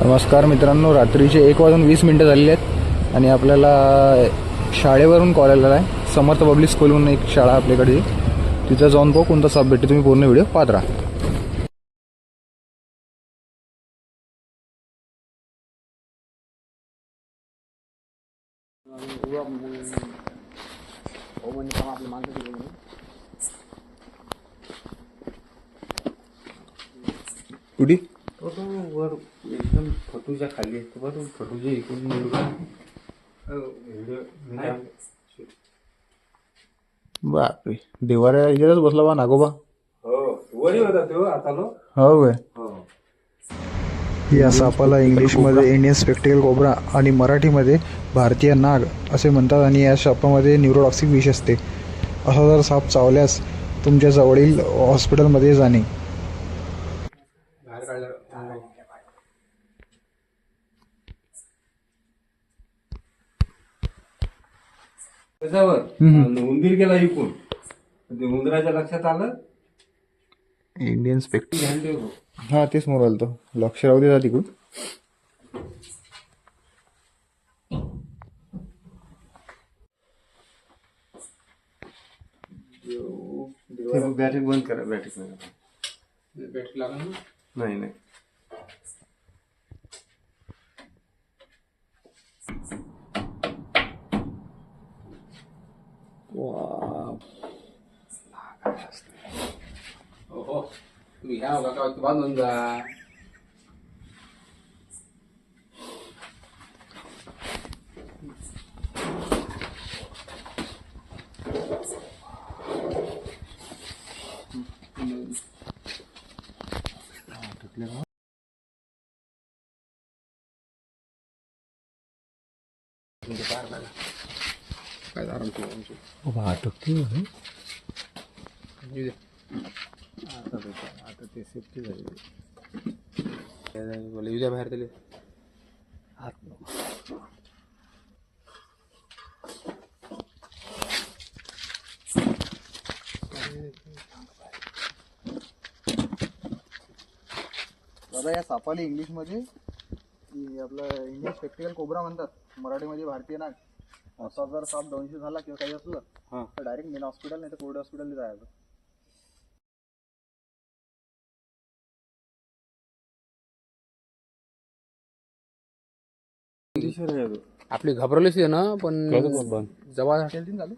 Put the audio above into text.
नमस्कार मित्रांनो, रात्रीचे 1:20 झालेले आहेत आणि आपल्याला शाळेवरून कॉल आलेला आहे. समर्थ पब्लिक स्कूल म्हणून एक शाळा आपल्याकडे, तिथं जाऊन पाहू कोणता साप भेटते. तुम्ही पूर्ण व्हिडिओ पाहत राहा. कुठे तो वर एकदम फोटोच्या खाली आहे. बरं फोटोच्या इकडून मुलगा बापरे, देवाऱ्या याच्यातच बसला बा नागोबा. हो वरी होता तो आता लो. हो काय. हो या सापाला इंग्लिशमध्ये इंडियन स्पेक्टिकल कोब्रा आणि मराठीमध्ये भारतीय नाग असे म्हणतात. आणि या सापामध्ये न्यूरोटॉक्सिक विष असते. असा जर साप चावल्यास तुमच्या जवळील हॉस्पिटलमध्ये जाणे. बाहेर काढला त्याच्यावर उंदीर गेला इकून. ते उंदराच्या लक्षात आलं इंडियन स्पेक्ट ध्यान ठेव. हां, तेच मोबाईल तो लक्ष राहू दे तिकडून. बॅटरी बंद करा. बॅटरी लागला नाही नाही. हो तुम्ही ह्या का बांधून जा. काय आराम आता ते सेफ्टी झाली. उद्या बाहेर दिले दादा, या सापाला इंग्लिशमध्ये आपलं इंडियन स्पेक्टिकल कोब्रा म्हणतात, मराठीमध्ये भारतीय नाग. असा जर साप दंश झाला किंवा काही असलं तर डायरेक्ट मेन हॉस्पिटल नाही तर कोविड हॉस्पिटलला जायचं. आपली घाबरवलीच आहे ना, पण जेव्हा चालू